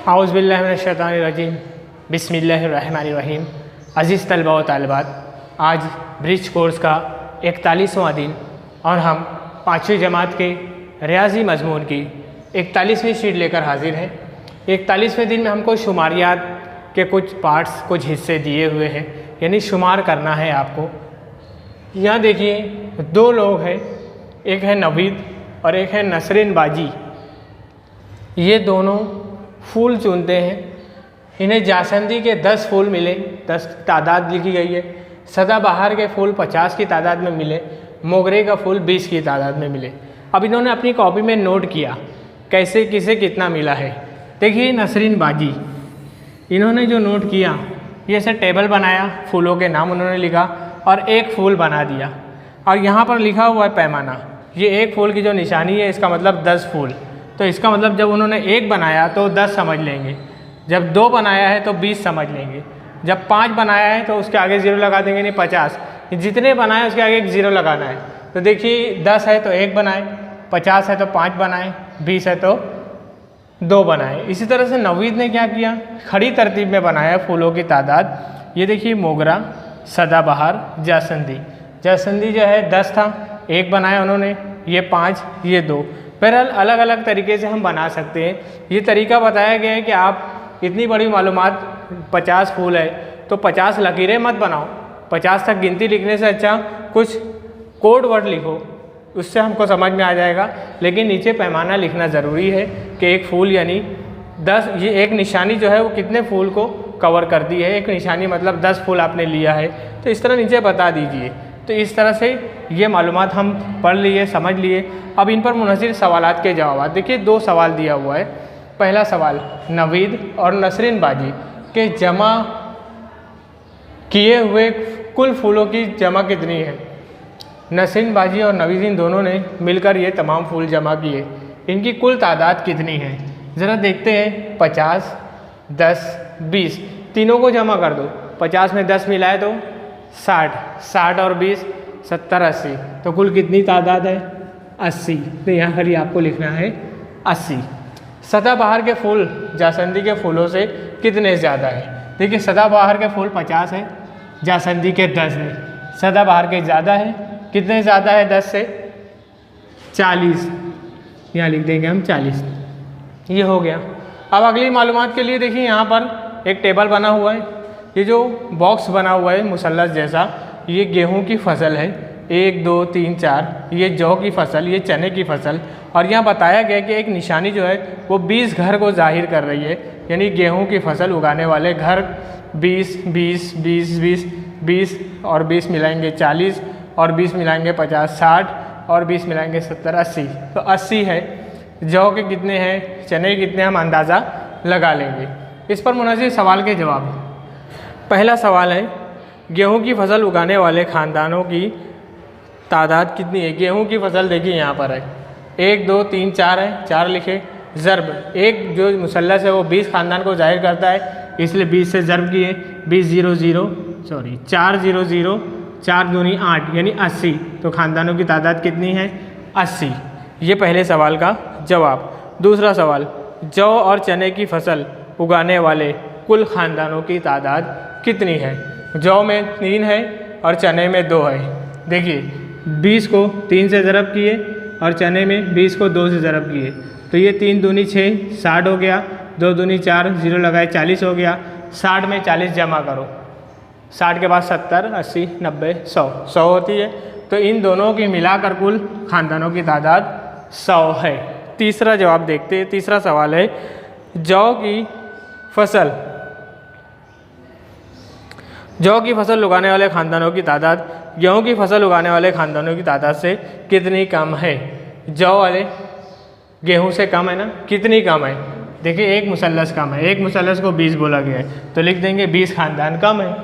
आउज़ुबिल्लाहिमिनश्शैतानिर्रजीम बिस्मिल्लाहिर्रहमानिर्रहीम। अज़ीज़ तलबा व तालिबात, आज ब्रिज कोर्स का 41वां दिन और हम 5वीं जमात के रियाज़ी मज़मून की 41वीं शीट लेकर हाजिर हैं। 41वें दिन में हमको शुमारियात के कुछ पार्ट्स, कुछ हिस्से दिए हुए हैं, यानी शुमार करना है आपको। यहाँ देखिए, दो लोग हैं, एक है नवीद और एक है नसरिन बाजी। ये दोनों फूल चुनते हैं। इन्हें जासंदी के 10 फूल मिले, 10 तादाद लिखी गई है। सदाबहार के फूल 50 की तादाद में मिले, मोगरे का फूल 20 की तादाद में मिले। अब इन्होंने अपनी कॉपी में नोट किया कैसे किसे कितना मिला है। देखिए, नसरिन बाजी, इन्होंने जो नोट किया, ये ऐसे टेबल बनाया, फूलों के नाम उन्होंने लिखा और एक फूल बना दिया। और यहाँ पर लिखा हुआ है पैमाना। ये एक फूल की जो निशानी है, इसका मतलब 10 फूल। तो इसका मतलब जब उन्होंने एक बनाया तो 10 समझ लेंगे, जब 2 बनाया है तो 20 समझ लेंगे, जब 5 बनाया है तो उसके आगे 0 लगा देंगे, नहीं 50। जितने बनाए उसके आगे एक 0 लगाना है। तो देखिए, 10 है तो 1 बनाए, 50 है तो 5 बनाए, 20 है तो 2 बनाए। इसी तरह से नवीद ने क्या किया, खड़ी तरतीब में बनाया फूलों की तादाद। ये देखिए, मोगरा, सदाबहार, जासंदी। जासंदी जो है 10 था, 1 बनाया उन्होंने, ये 5, ये 2। बहरहाल अलग अलग तरीके से हम बना सकते हैं। ये तरीका बताया गया है कि आप इतनी बड़ी मालूमात, 50 फूल है तो 50 लकीरें मत बनाओ। 50 तक गिनती लिखने से अच्छा कुछ कोड वर्ड लिखो, उससे हमको समझ में आ जाएगा। लेकिन नीचे पैमाना लिखना ज़रूरी है कि एक फूल यानी 10, ये एक निशानी जो है वो कितने फूल को कवर करती है। एक निशानी मतलब 10 फूल आपने लिया है, तो इस तरह नीचे बता दीजिए। तो इस तरह से ये मालूमात हम पढ़ लिए, समझ लिए। अब इन पर मुनहसिर सवालात के जवाब। देखिए, 2 सवाल दिया हुआ है। पहला सवाल, नवीद और नसरिन बाजी के जमा किए हुए कुल फूलों की जमा कितनी है। नसरिन बाजी और नवीद इन दोनों ने मिलकर ये तमाम फूल जमा किए, इनकी कुल तादाद कितनी है। ज़रा देखते हैं। 50, 10, 20, तीनों को जमा कर दो। 50 में 10 मिलाए तो 60, 60 और 20, 70, 80। तो कुल कितनी तादाद है, 80। तो यहाँ खाली आपको लिखना है 80। सदाबहार के फूल जासंदी के फूलों से कितने ज़्यादा है। देखिए, सदाबहार के फूल 50 है, जासंदी के 10 है। सदाबहार के ज़्यादा है, कितने ज़्यादा है 10 से, 40। यहाँ लिख देंगे हम 40। ये हो गया। अब अगली मालूमात के लिए देखिए, यहाँ पर एक टेबल बना हुआ है। ये जो बॉक्स बना हुआ है मुसल्लस जैसा, ये गेहूं की फसल है। 1, 2, 3, 4। ये जौ की फसल, ये चने की फसल। और यहाँ बताया गया कि एक निशानी जो है वो 20 घर को जाहिर कर रही है, यानी गेहूं की फसल उगाने वाले घर 20, 20, 20, 20, 20 और 20 मिलाएंगे 40 और 20 मिलाएंगे 50, 60 और 20 मिलाएंगे 70, 80। तो 80 है। जौ के कितने हैं, चने के कितने, हम अंदाज़ा लगा लेंगे। इस पर मुनज़िर सवाल के जवाब। पहला सवाल है, गेहूं की फसल उगाने वाले ख़ानदानों की तादाद कितनी है। गेहूं की फसल देखिए यहाँ पर है, 1, 2, 3, 4 है, 4 लिखे। ज़र्ब, एक जो मुसल्लस है वो 20 ख़ानदान को जाहिर करता है, इसलिए 20 से ज़र्ब किए। 4 0 0, 4 दूनी 8, यानी 80। तो ख़ानदानों की तादाद कितनी है, 80। ये पहले सवाल का जवाब। दूसरा सवाल, जौ और चने की फसल उगाने वाले कुल ख़ानदानों की तादाद कितनी है। जौ में 3 है और चने में 2 है। देखिए, 20 को 3 से ज़रब किए और चने में 20 को 2 से ज़रब किए, तो ये 3 दूनी 6, 60 हो गया। 2 दूनी 4, 0 लगाए 40 हो गया। 60 में 40 जमा करो, 60 के बाद 70, 80, 90, 100, 100 होती है। तो इन दोनों की मिलाकर कुल ख़ानदानों की तादाद 100 है। तीसरा जवाब देखते हैं। तीसरा सवाल है, जौ की फसल उगाने वाले ख़ानदानों की तादाद गेहूं की फसल उगाने वाले ख़ानदानों की तादाद से कितनी कम है। जौ वाले गेहूं से कम है ना, कितनी कम है। देखिए, एक मुसल्लस कम है, एक मुसल्लस को 20 बोला गया है, तो लिख देंगे 20 ख़ानदान कम है।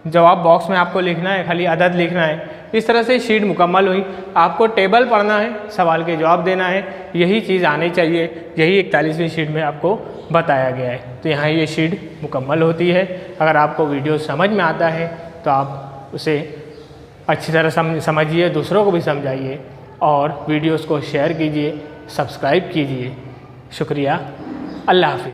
जवाब बॉक्स में आपको लिखना है, खाली अदद लिखना है। इस तरह से शीट मुकम्मल हुई। आपको टेबल पढ़ना है, सवाल के जवाब देना है, यही चीज़ आनी चाहिए। यही 41वीं शीट में आपको बताया गया है। तो यहाँ ये शीट मुकम्मल होती है। अगर आपको वीडियो समझ में आता है तो आप उसे अच्छी तरह समझिए, दूसरों को भी समझाइए और वीडियोस को शेयर कीजिए, सब्सक्राइब कीजिए। शुक्रिया। अल्लाह हाफ़िज़।